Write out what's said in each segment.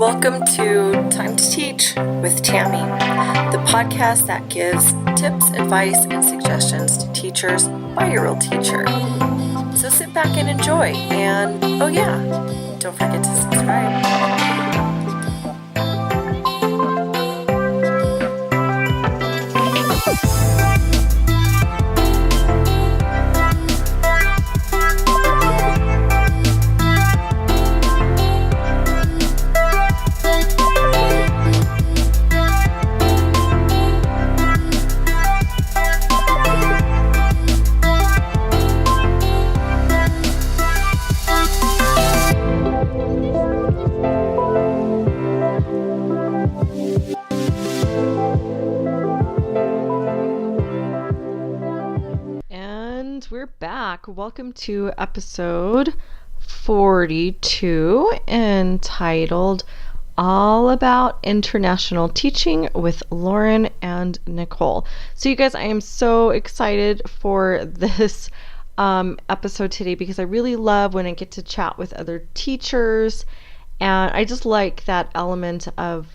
Welcome to Time to Teach with Tammy, the podcast that gives tips, advice, and suggestions to teachers by a real teacher. So sit back and enjoy. And oh yeah, don't forget to subscribe. We're back. Welcome to episode 42, entitled All About International Teaching with Lauren and Nicole. So you guys, I am so excited for this episode today because I really love when I get to chat with other teachers, and I just like that element of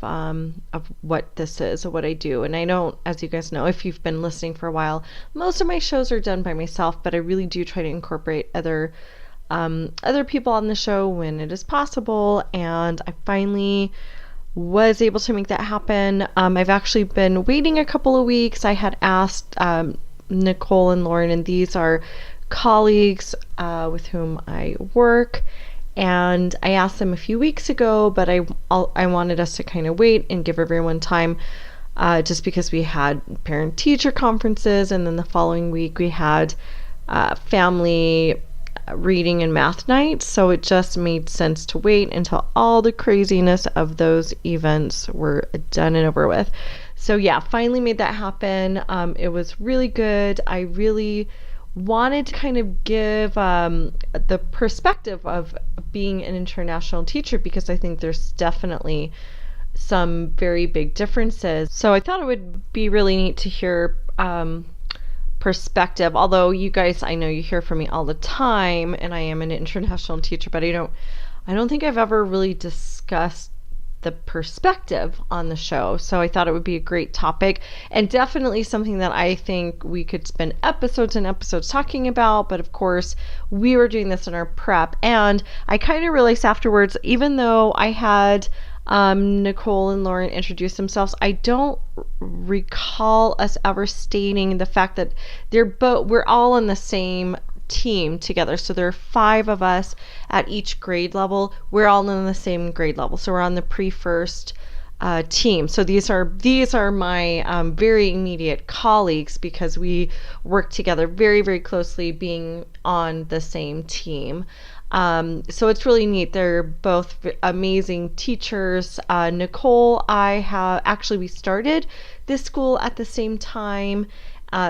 what this is, of what I do. And I know, as you guys know, if you've been listening for a while, most of my shows are done by myself, but I really do try to incorporate other people on the show when it is possible. And I finally was able to make that happen. I've actually been waiting a couple of weeks. I had asked Nicole and Lauren, and these are colleagues with whom I work. And I asked them a few weeks ago, but I wanted us to kind of wait and give everyone time, just because we had parent-teacher conferences, and then the following week we had family reading and math night. So it just made sense to wait until all the craziness of those events were done and over with. So yeah, finally made that happen. It was really good. I really wanted to kind of give the perspective of being an international teacher, because I think there's definitely some very big differences. So I thought it would be really neat to hear perspective, although you guys, I know you hear from me all the time, and I am an international teacher, but I don't think I've ever really discussed the perspective on the show. So I thought it would be a great topic, and definitely something that I think we could spend episodes and episodes talking about. But of course, we were doing this in our prep, and I kind of realized afterwards, even though I had Nicole and Lauren introduce themselves, I don't recall us ever stating the fact that we're all on the same team together. So there are 5 of us at each grade level. We're all in the same grade level, so we're on the pre-first team. So these are my very immediate colleagues, because we work together very, very closely, being on the same team. So it's really neat. They're both amazing teachers. Nicole, we started this school at the same time.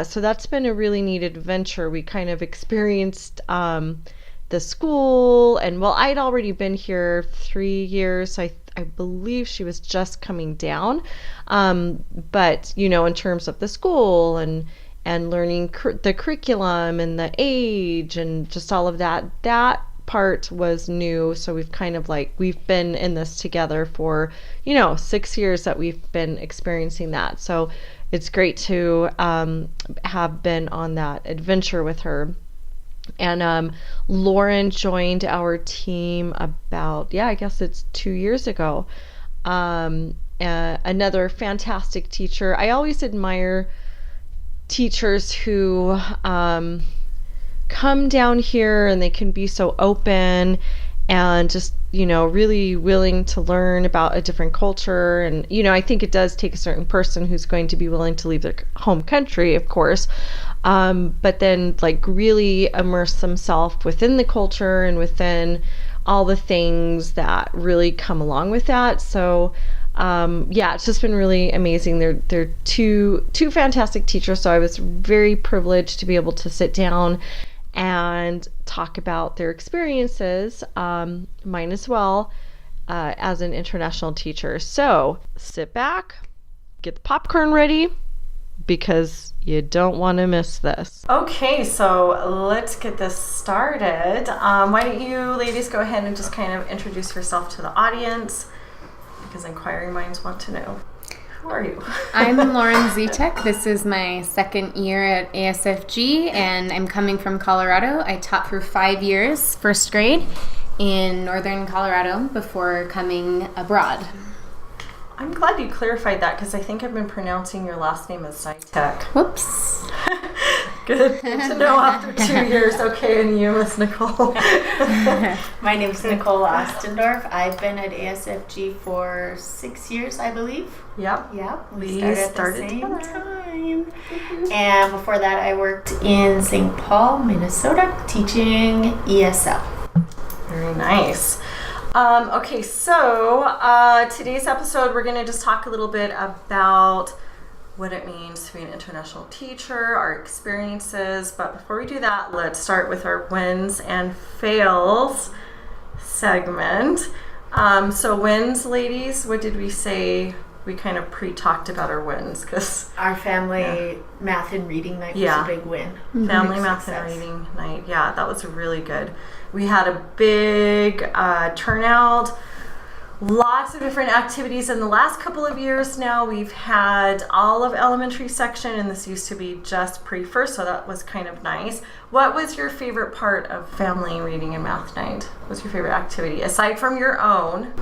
So that's been a really neat adventure. We kind of experienced the school, and well, I'd already been here 3 years. I believe she was just coming down. But in terms of the school and learning the curriculum and the age and just all of that part was new. So we've been in this together for 6 years that we've been experiencing that. So it's great to have been on that adventure with her. And Lauren joined our team about, I guess it's 2 years ago. Another fantastic teacher. I always admire teachers who come down here and they can be so open and just really willing to learn about a different culture. And I think it does take a certain person who's going to be willing to leave their home country, of course, but then really immerse themselves within the culture and within all the things that really come along with that. So it's just been really amazing. They're two fantastic teachers. So I was very privileged to be able to sit down and talk about their experiences, mine as well, as an international teacher. So sit back, get the popcorn ready, because you don't want to miss this. Okay, so let's get this started. Why don't you ladies go ahead and just kind of introduce yourself to the audience, because inquiring minds want to know. Who are you? I'm Lauren Zitek. This is my second year at ASFG, and I'm coming from Colorado. I taught for 5 years, first grade, in northern Colorado before coming abroad. I'm glad you clarified that because I think I've been pronouncing your last name as Zitek. Whoops. Good to know after 2 years. Okay, and you, Miss Nicole. My name is Nicole Ostendorf. I've been at ASFG for 6 years, I believe. Yep. We started at the same time. And before that, I worked in St. Paul, Minnesota, teaching ESL. Very nice. Okay, so today's episode, we're going to just talk a little bit about what it means to be an international teacher, our experiences. But before we do that, let's start with our wins and fails segment. So wins, ladies, what did we say? We kind of pre-talked about our wins because our family math and reading night was a big win. Family math and reading night. Yeah, that was really good. We had a big turnout. Lots of different activities. In the last couple of years now, we've had all of elementary section, and this used to be just pre-first, so that was kind of nice. What was your favorite part of family reading and math night? What was your favorite activity, aside from your own?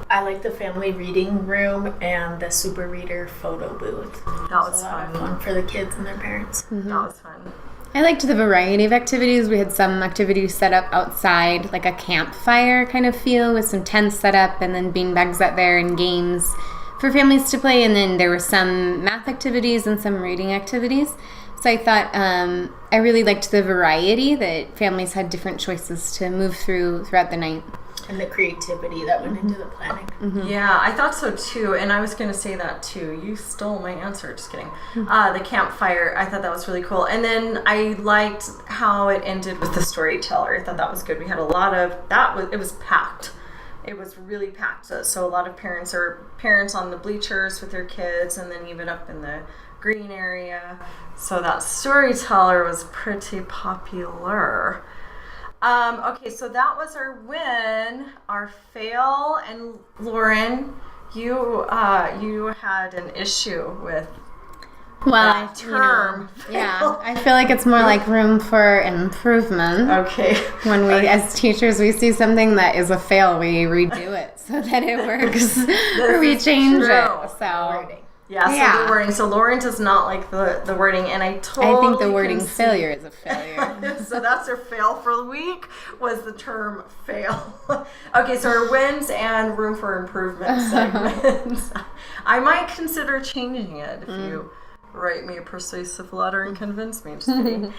I like the family reading room and the super reader photo booth. That was a lot of fun for the kids and their parents. That was fun. I liked the variety of activities. We had some activities set up outside, like a campfire kind of feel with some tents set up and then beanbags out there and games for families to play. And then there were some math activities and some reading activities. So I thought I really liked the variety that families had different choices to move throughout the night. And the creativity that went into the planning. Yeah, I thought so too, and I was going to say that too. You stole my answer, just kidding. The campfire, I thought that was really cool. And then I liked how it ended with the storyteller. I thought that was good. We had a lot of, it was packed. It was really packed. So a lot of parents on the bleachers with their kids, and then even up in the green area. So that storyteller was pretty popular. Okay, so that was our win, our fail, and Lauren, you had an issue with that term. I feel like it's more like room for improvement. Okay. When we, as teachers, we see something that is a fail, we redo it so that it works, or we change it. So. So the wording. So Lauren does not like the wording, and I think the wording failure is a failure. So that's our fail for the week, was the term fail. Okay, so our wins and room for improvement segments. I might consider changing it if you write me a persuasive letter and convince me. Just kidding.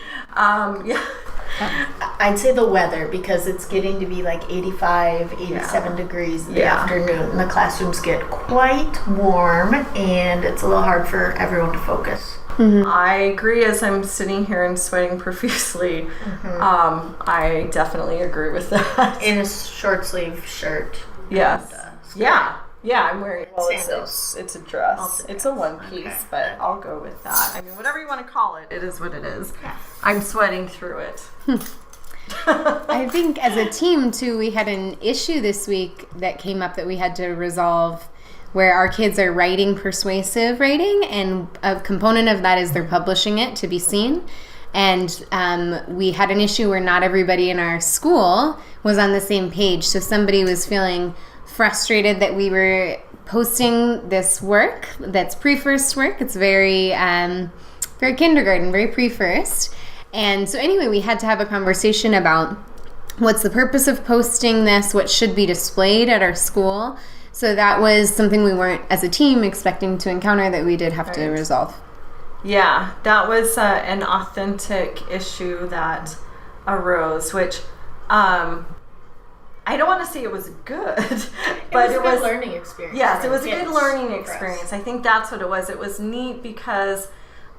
I'd say the weather, because it's getting to be like 85, 87 degrees in the afternoon. And the classrooms get quite warm, and it's a little hard for everyone to focus. I agree. As I'm sitting here and sweating profusely, I definitely agree with that. In a short sleeve shirt. Yes. Yeah, I'm wearing sandals. It's a dress. It's a one piece, but I'll go with that. I mean, whatever you want to call it, it is what it is. Yeah. I'm sweating through it. I think as a team, too, we had an issue this week that came up that we had to resolve, where our kids are writing persuasive writing, and a component of that is they're publishing it to be seen. And we had an issue where not everybody in our school was on the same page. So somebody was feeling frustrated that we were posting this work that's pre-first work. It's very kindergarten, very pre-first. And so anyway, we had to have a conversation about what's the purpose of posting this, what should be displayed at our school. So that was something we weren't, as a team, expecting to encounter, that we did have to resolve. Yeah, that was an authentic issue that arose, which I don't want to say it was good, but it was a good learning experience. Yes, it was a good learning experience. I think that's what it was. It was neat because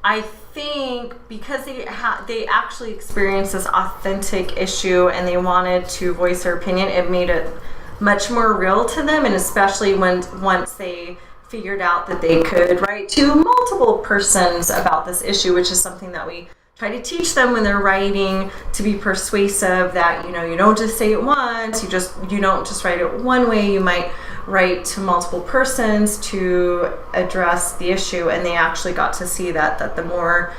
I think because they actually experienced this authentic issue and they wanted to voice their opinion, it made it much more real to them, and especially once they figured out that they could write to multiple persons about this issue, which is something that we try to teach them when they're writing, to be persuasive, that you don't just say it once, you don't just write it one way, you might write to multiple persons to address the issue, and they actually got to see that the more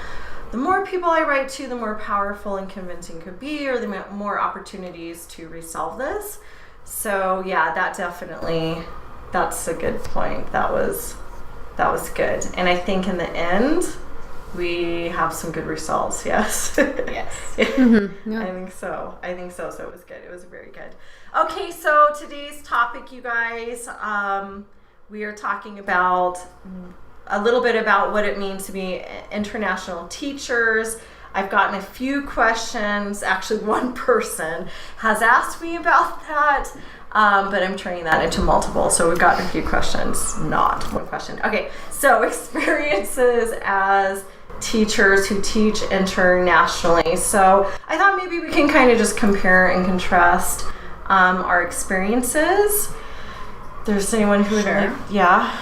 people I write to, the more powerful and convincing it could be, or the more opportunities to resolve this. So yeah, that's a good point. That was good. And I think in the end, we have some good results. Yes. Yes. Mm-hmm. Yeah. I think so. So it was good. It was very good. Okay, so today's topic, you guys, we are talking about a little bit about what it means to be international teachers. I've gotten a few questions. Actually, one person has asked me about that, but I'm turning that into multiple. So we've gotten a few questions, not one question. Okay, so experiences as teachers who teach internationally. So I thought maybe we can kind of just compare and contrast our experiences. There's anyone who would like, yeah,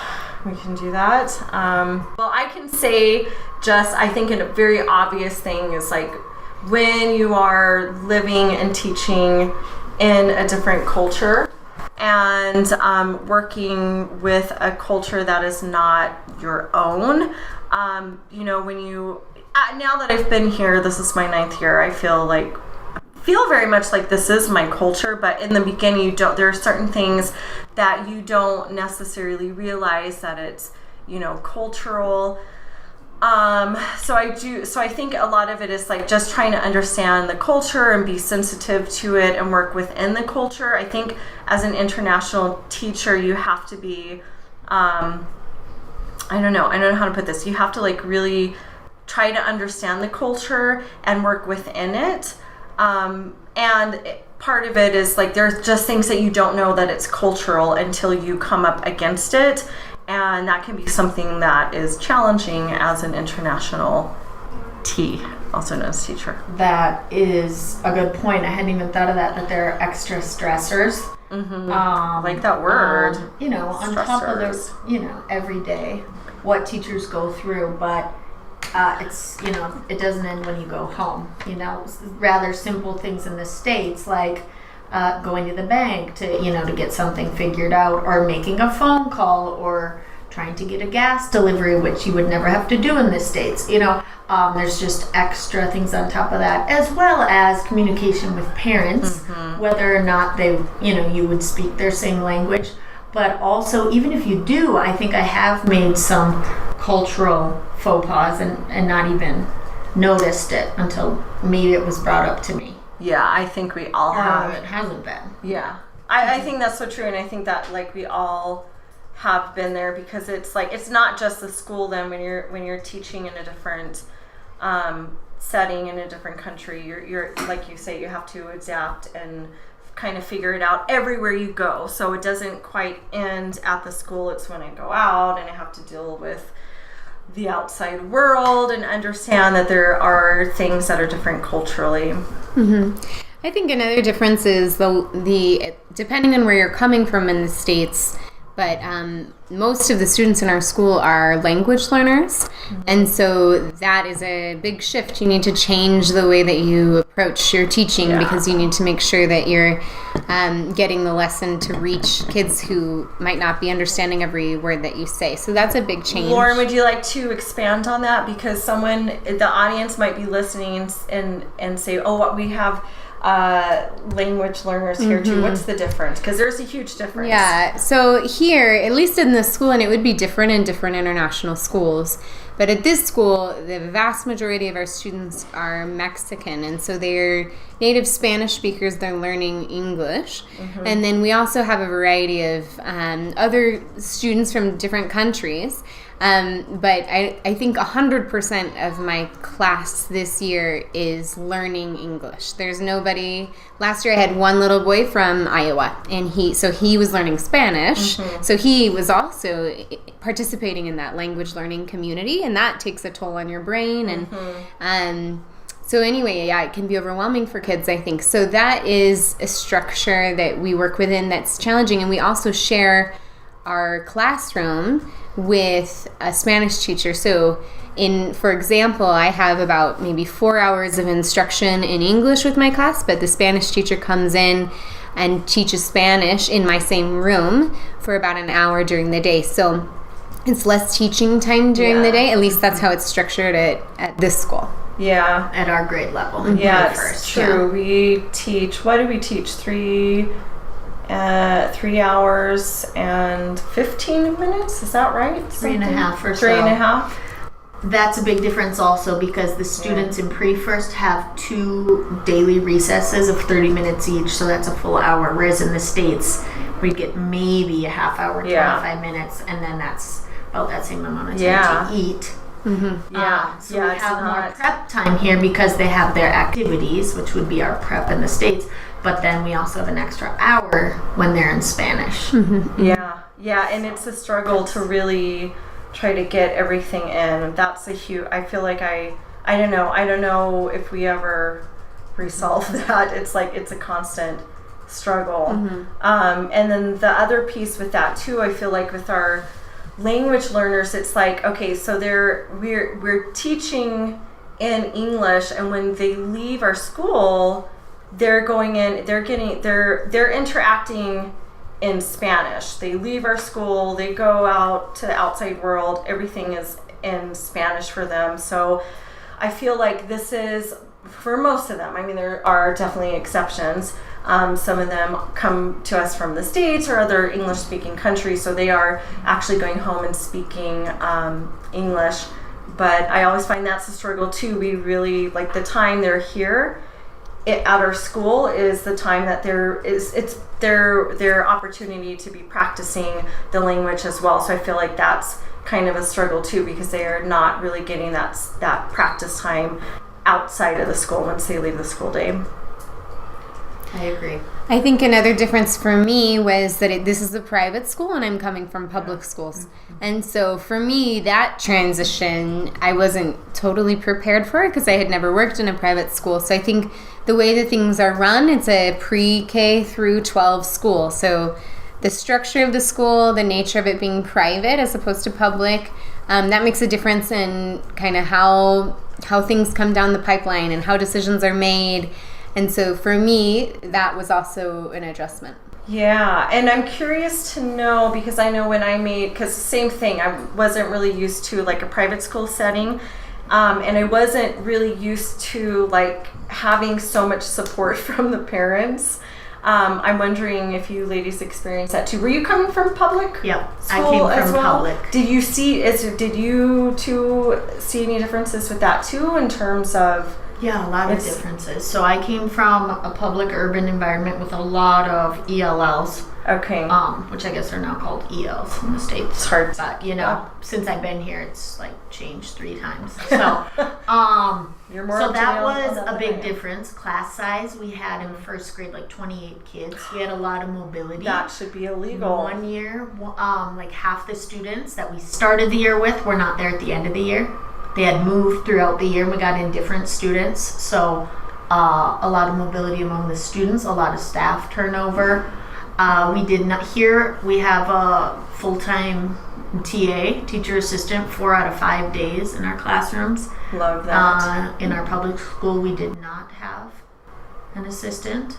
we can do that. Well, I can say I think a very obvious thing is like when you are living and teaching in a different culture and working with a culture that is not your own. Now that I've been here, this is my 9th year, I feel very much like this is my culture, but in the beginning there are certain things that you don't necessarily realize that it's, cultural. So I think a lot of it is like just trying to understand the culture and be sensitive to it and work within the culture. I think as an international teacher, you have to be, I don't know how to put this. You have to really try to understand the culture and work within it. Part of it is there's just things that you don't know that it's cultural until you come up against it. And that can be something that is challenging as an international also known as teacher. That is a good point. I hadn't even thought of that there are extra stressors. Mm-hmm. Like that word. On top of those, every day, what teachers go through, but it's, it doesn't end when you go home. Rather simple things in the States like going to the bank to get something figured out, or making a phone call, or trying to get a gas delivery, which you would never have to do in the States. There's just extra things on top of that, as well as communication with parents, whether or not they, you would speak their same language. But also, even if you do, I think I have made some cultural faux pas and not even noticed it until maybe it was brought up to me. Yeah, I think we all have. It hasn't been. Yeah. I think that's so true, and I think that we all have been there, because it's it's not just the school. Then when you're teaching in a different setting in a different country, you're like you say, you have to adapt and kind of figure it out everywhere you go. So it doesn't quite end at the school. It's when I go out and I have to deal with the outside world and understand that there are things that are different culturally. Mm-hmm. I think another difference is the depending on where you're coming from in the States, but most of the students in our school are language learners, and so that is a big shift. You need to change the way that you approach your teaching, because you need to make sure that you're getting the lesson to reach kids who might not be understanding every word that you say. So that's a big change. Lauren, would you like to expand on that? Because the audience might be listening and say, oh, what we have language learners here too. What's the difference? Because there's a huge difference. Yeah, so here, at least in this school, and it would be different in different international schools, but at this school, the vast majority of our students are Mexican, and so they're native Spanish speakers. They're learning English. And then we also have a variety of other students from different countries. But I think 100% of my class this year is learning English. There's nobody. Last year I had one little boy from Iowa, and he was learning Spanish. So he was also participating in that language learning community, and that takes a toll on your brain. And so anyway, yeah, it can be overwhelming for kids, I think. So that is a structure that we work within that's challenging, and we also share our classroom with a Spanish teacher. So for example, I have about maybe 4 hours of instruction in English with my class, but the Spanish teacher comes in and teaches Spanish in my same room for about an hour during the day. So it's less teaching time during the day. At least that's how it's structured at this school. Yeah. At our grade level. Yeah, it's true. Yeah. We teach, what do we teach? 3 hours and 15 minutes? Is that right? 3.5 or so. 3.5. That's a big difference also because the students in pre-first have 2 daily recesses of 30 minutes each, so that's a full hour. Whereas in the States, we get maybe a half hour, 25 minutes, and then that's about that same amount of time to eat. So we have more prep time here because they have their activities, which would be our prep in the States, but then we also have an extra hour when they're in Spanish. Yeah, and it's a struggle to really try to get everything in. That's a huge, I feel like I don't know if we ever resolve that. It's like it's a constant struggle. And then the other piece with that too, I feel like with our language learners, it's like, okay, so we're teaching in English, and when they leave our school, they're interacting in Spanish. They leave our school, they go out to the outside world, everything is in Spanish for them. So I feel like this is, for most of them, I mean, there are definitely exceptions. Some of them come to us from the States or other English-speaking countries, so they are actually going home and speaking English. But I always find that's a struggle too. We really, like, the time they're here at our school is the time that it's their opportunity to be practicing the language as well. So I feel like that's kind of a struggle too, because they are not really getting that practice time outside of the school once they leave the school day. I agree. I think another difference for me was that this is a private school and I'm coming from public schools. And so for me, that transition, I wasn't totally prepared for it because I had never worked in a private school. So I think the way that things are run, it's a pre-K through 12 school. So the structure of the school, the nature of it being private as opposed to public, that makes a difference in kind of how things come down the pipeline and how decisions are made. And so for me, that was also an adjustment. Yeah, and I'm curious to know, because I know because same thing, I wasn't really used to like a private school setting, and I wasn't really used to like having so much support from the parents. I'm wondering if you ladies experienced that too. Were you coming from public? Yep, school I came as from well? public. Did you two see any differences with that too in terms of? Yeah, a lot of differences. So I came from a public urban environment with a lot of ELLs. Okay. Which I guess are now called ELs in the States. It's hard. But, since I've been here, it's like changed 3 times. So, You're more so that was a big difference. Class size, we had in first grade like 28 kids. We had a lot of mobility. That should be illegal. One year, like half the students that we started the year with were not there at the end of the year. They had moved throughout the year, and we got in different students. So a lot of mobility among the students, a lot of staff turnover. We did not, here we have a full-time TA, teacher assistant, 4 out of 5 days in our classrooms. Love that. In our public school, we did not have an assistant.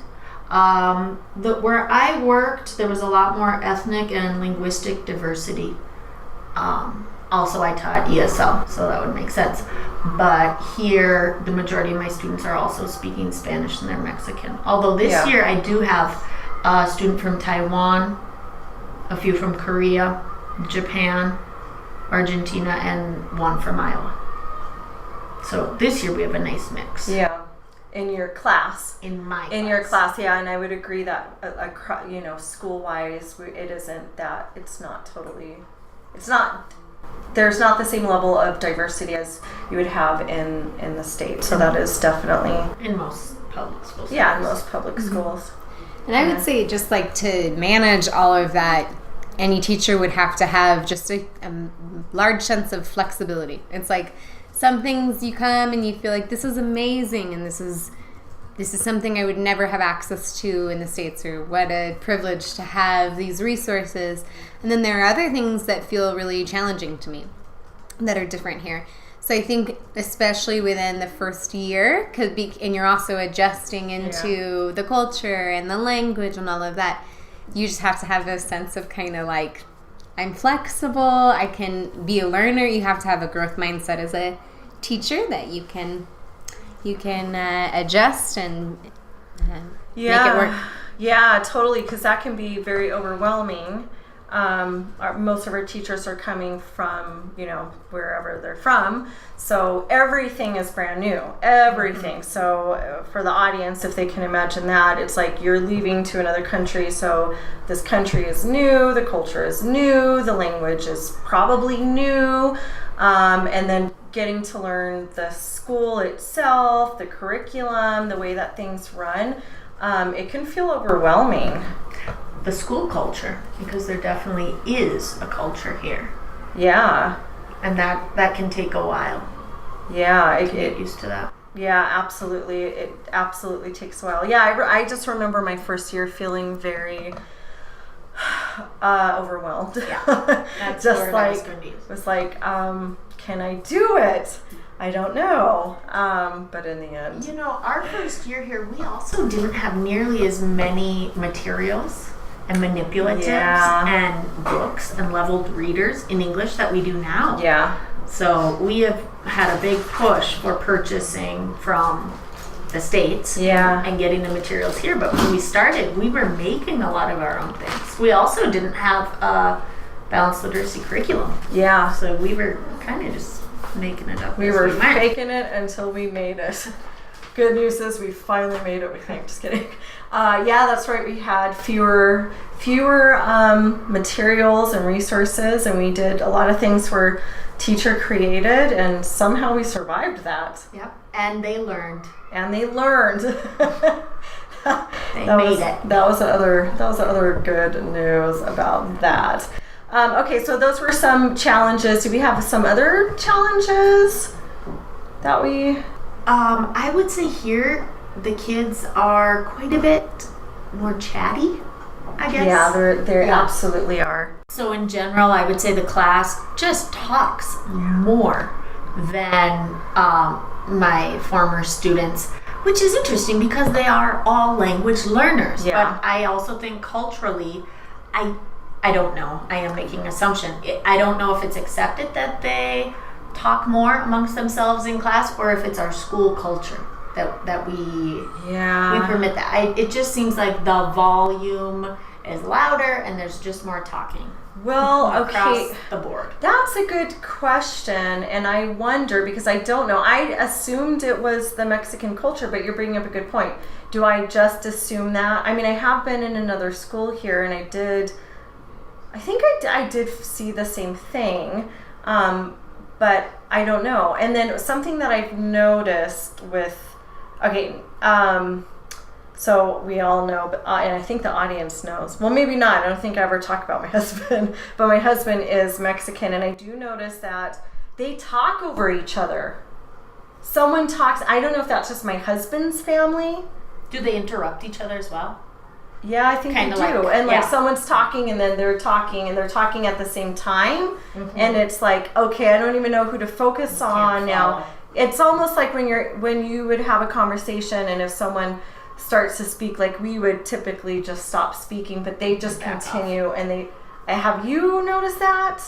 Where I worked, there was a lot more ethnic and linguistic diversity. Also, I taught ESL, so that would make sense. But here, the majority of my students are also speaking Spanish and they're Mexican. Although this year, I do have a student from Taiwan, a few from Korea, Japan, Argentina, and one from Iowa. So this year, we have a nice mix. Yeah. In your class. In my class. In your class, yeah. And I would agree that, school-wise, it isn't that, there's not the same level of diversity as you would have in the state. So that is definitely in most public schools. Yeah, in most public schools. And I would say just like to manage all of that, any teacher would have to have just a large sense of flexibility. It's like some things you come and you feel like this is amazing and this is something I would never have access to in the States, or what a privilege to have these resources. And then there are other things that feel really challenging to me that are different here. So I think especially within the first year, and you're also adjusting into the culture and the language and all of that, you just have to have a sense of kind of like, I'm flexible, I can be a learner. You have to have a growth mindset as a teacher that you can adjust and make it work. Yeah, totally, because that can be very overwhelming. Most of our teachers are coming from, wherever they're from. So everything is brand new. Everything. Mm-hmm. So for the audience, if they can imagine that, it's like you're leaving to another country. So this country is new. The culture is new. The language is probably new. And then getting to learn the school itself, the curriculum, the way that things run, it can feel overwhelming. The school culture, because there definitely is a culture here. Yeah. And that can take a while. Yeah. To get used to that. Yeah, absolutely. It absolutely takes a while. Yeah, I just remember my first year feeling very overwhelmed. Yeah. That's just like, it was like, can I do it? I don't know. But in the end. Our first year here, we also didn't have nearly as many materials and manipulatives and books and leveled readers in English that we do now. Yeah. So we have had a big push for purchasing from the States and getting the materials here. But when we started, we were making a lot of our own things. We also didn't have a balanced literacy curriculum. Yeah. So we were kind of just making it up. We were faking it until we made it. Good news is we finally made it, we think. Just kidding. Yeah, that's right. We had fewer materials and resources, and we did a lot of things were teacher created, and somehow we survived that. Yep. And they learned. They made it. That was the other good news about that. Okay, so those were some challenges. Do we have some other challenges that we? I would say here the kids are quite a bit more chatty, I guess. Yeah, they absolutely are. So in general, I would say the class just talks more than my former students, which is interesting because they are all language learners. Yeah. But I also think culturally, I don't know. I am making an assumption. I don't know if it's accepted that they talk more amongst themselves in class, or if it's our school culture that we permit that. It just seems like the volume is louder and there's just more talking. Well, across the board. That's a good question, and I wonder, because I don't know. I assumed it was the Mexican culture, but you're bringing up a good point. Do I just assume that? I mean, I have been in another school here, and I think I did see the same thing, but I don't know. And then something that I've noticed so we all know, and I think the audience knows. Well, maybe not. I don't think I ever talk about my husband, but my husband is Mexican, and I do notice that they talk over each other. Someone talks. I don't know if that's just my husband's family. Do they interrupt each other as well? Yeah, I think they do. And someone's talking, and then they're talking at the same time. Mm-hmm. And it's like, okay, I don't even know who to focus on now. It's almost like when you would have a conversation, and if someone starts to speak, like we would typically just stop speaking, but they just continue. And have you noticed that?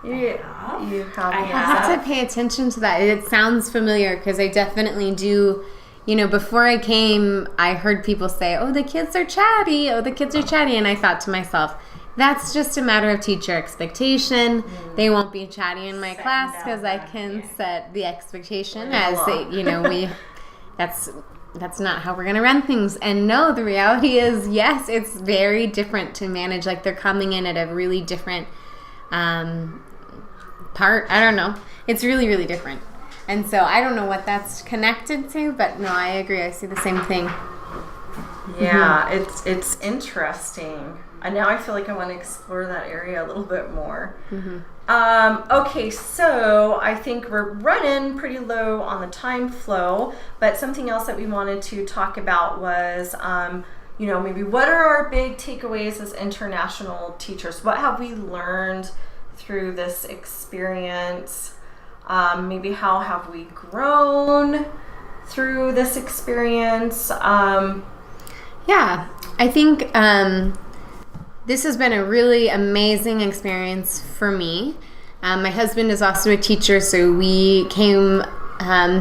You have. I have to pay attention to that. It sounds familiar because I definitely do. Before I came, I heard people say, "Oh, the kids are chatty. Oh, the kids are chatty," and I thought to myself, that's just a matter of teacher expectation. They won't be chatty in my class because I can set the expectation that's not how we're going to run things. And no, the reality is, yes, it's very different to manage. Like, they're coming in at a really different part. I don't know. It's really, really different. And so I don't know what that's connected to, but no, I agree. I see the same thing. Yeah, it's interesting. And now I feel like I want to explore that area a little bit more. Mm-hmm. Okay, so I think we're running pretty low on the time flow, but something else that we wanted to talk about was, maybe what are our big takeaways as international teachers? What have we learned through this experience? maybe how have we grown through this experience? Yeah, I think this has been a really amazing experience for me. My husband is also a teacher, so we came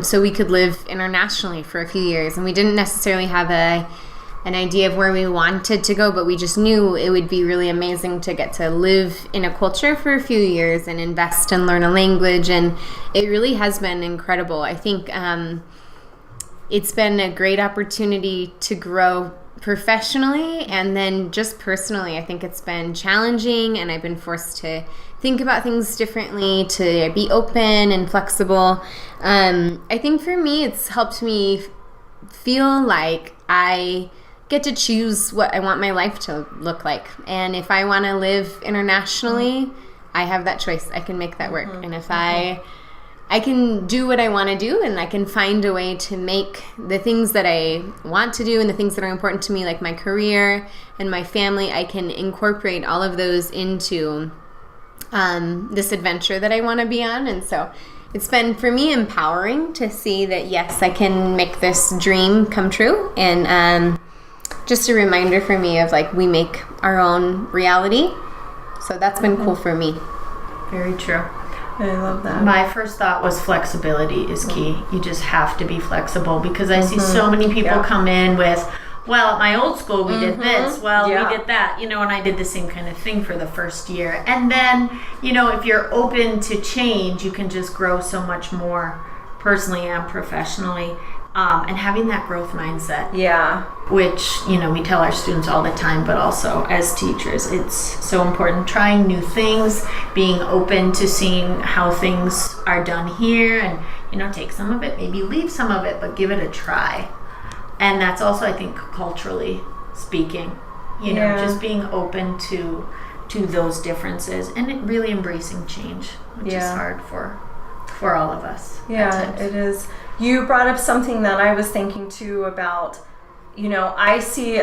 so we could live internationally for a few years, and we didn't necessarily have an idea of where we wanted to go, but we just knew it would be really amazing to get to live in a culture for a few years and invest and learn a language, and it really has been incredible. I think it's been a great opportunity to grow professionally, and then just personally, I think it's been challenging, and I've been forced to think about things differently, to be open and flexible. I think for me, it's helped me feel like I get to choose what I want my life to look like. And if I want to live internationally, I have that choice. I can make that work. And if I can do what I want to do, and I can find a way to make the things that I want to do and the things that are important to me, like my career and my family, I can incorporate all of those into this adventure that I want to be on. And so it's been, for me, empowering to see that, yes, I can make this dream come true. And just a reminder for me of, like, we make our own reality. So that's been cool for me. Very true. I love that. My first thought was flexibility is key. You just have to be flexible, because I see so many people come in with, well, at my old school we did this, well, we did that, and I did the same kind of thing for the first year. And then, if you're open to change, you can just grow so much more personally and professionally. And having that growth mindset, which we tell our students all the time, but also as teachers, it's so important. Trying new things, being open to seeing how things are done here, and take some of it, maybe leave some of it, but give it a try. And that's also, I think, culturally speaking, just being open to those differences, and really embracing change, which is hard for all of us. Yeah, it is. You brought up something that I was thinking too about, I see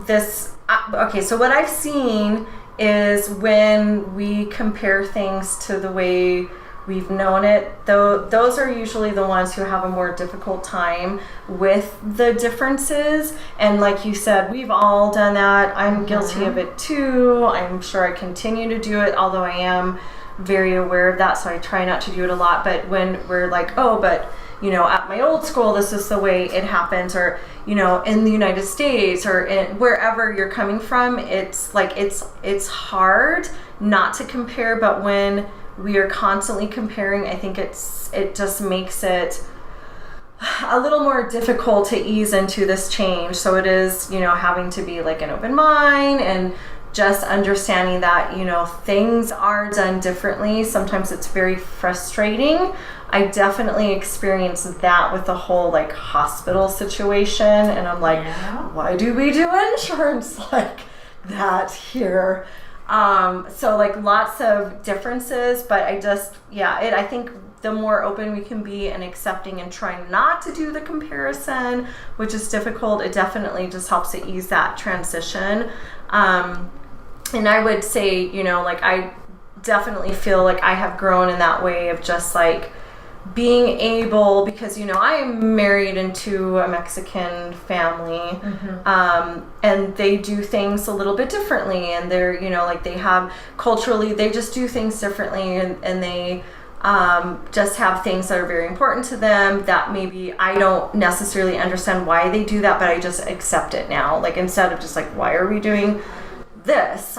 this, okay, so what I've seen is when we compare things to the way we've known it, though, those are usually the ones who have a more difficult time with the differences. And like you said, we've all done that. I'm guilty of it too. I'm sure I continue to do it, although I am very aware of that, so I try not to do it a lot. But when we're like, oh, but at my old school, this is the way it happens, or in the United States, or wherever you're coming from, it's like it's hard not to compare. But when we are constantly comparing, I think it just makes it a little more difficult to ease into this change. So it is, having to be like an open mind, and just understanding that, things are done differently. Sometimes it's very frustrating. I definitely experienced that with the whole like hospital situation. And I'm like, why do we do insurance like that here? So like lots of differences, but I think the more open we can be and accepting and trying not to do the comparison, which is difficult, it definitely just helps to ease that transition. And I would say, I definitely feel like I have grown in that way of just like being able, because, I am married into a Mexican family, and they do things a little bit differently, and they're, they have culturally, they just do things differently, and they just have things that are very important to them that maybe I don't necessarily understand why they do that, but I just accept it now. Like, instead of just like, why are we doing this,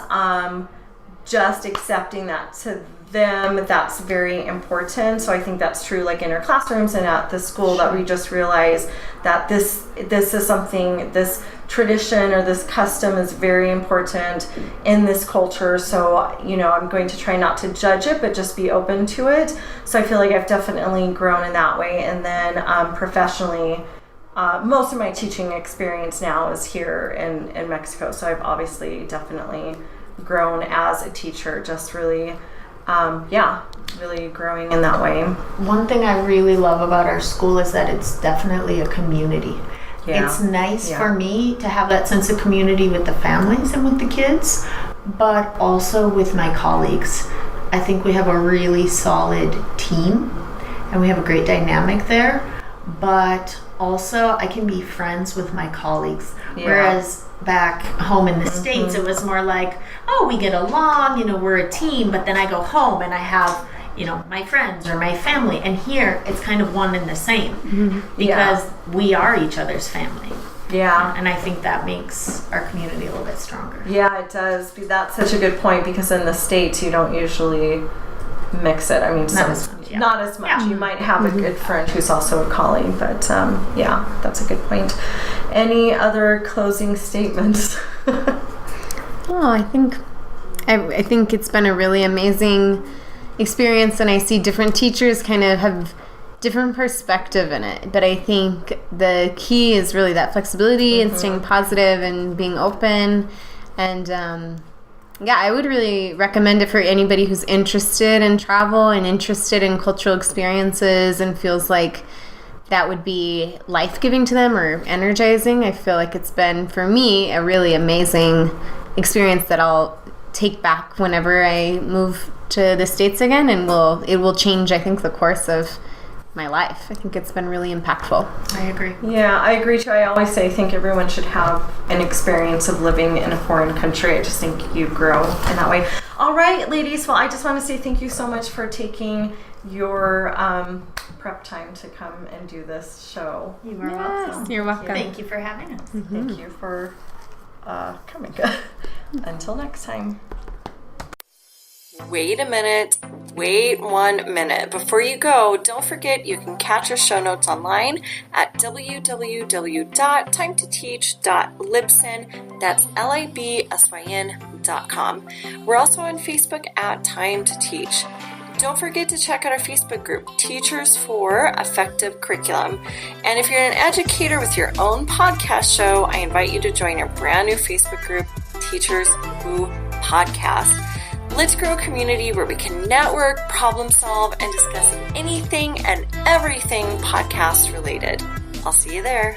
just accepting that to them, that's very important. So I think that's true like in our classrooms and at the school, that we just realize that this is something, this tradition or this custom is very important in this culture. So I'm going to try not to judge it, but just be open to it. So I feel like I've definitely grown in that way. And then professionally, most of my teaching experience now is here in Mexico. So I've obviously definitely grown as a teacher, just really, really growing in that way. One thing I really love about our school is that it's definitely a community. Yeah. It's nice for me to have that sense of community with the families and with the kids, but also with my colleagues. I think we have a really solid team, and we have a great dynamic there. But also, I can be friends with my colleagues. Yeah. Whereas back home in the States, it was more like, oh, we get along, you know, we're a team. But then I go home and I have, you know, my friends or my family. And here, it's kind of one and the same because we are each other's family. Yeah. And I think that makes our community a little bit stronger. Yeah, it does. That's such a good point, because in the States, you don't usually mix it. I mean, not as much. Yeah. You might have a good friend who's also a colleague, but yeah, that's a good point. Any other closing statements? Oh, I think it's been a really amazing experience, and I see different teachers kind of have different perspective in it. But I think the key is really that flexibility and staying positive and being open. And yeah, I would really recommend it for anybody who's interested in travel and interested in cultural experiences and feels like that would be life-giving to them or energizing. I feel like it's been, for me, a really amazing experience that I'll take back whenever I move to the States again, and it will change, I think, the course of my life. I think it's been really impactful. I agree. Yeah, I agree too. I always say I think everyone should have an experience of living in a foreign country. I just think you grow in that way. All right, ladies. Well, I just want to say thank you so much for taking your prep time to come and do this show. You are welcome. You're welcome. Thank you for having us. Thank you for coming. Until next time. Wait a minute. Wait 1 minute. Before you go, don't forget you can catch our show notes online at www.timetoteach.libsyn. That's libsyn.com. We're also on Facebook at Time to Teach. Don't forget to check out our Facebook group, Teachers for Effective Curriculum. And if you're an educator with your own podcast show, I invite you to join our brand new Facebook group, Teachers Who Podcast. Let's grow a community where we can network, problem solve, and discuss anything and everything podcast related. I'll see you there.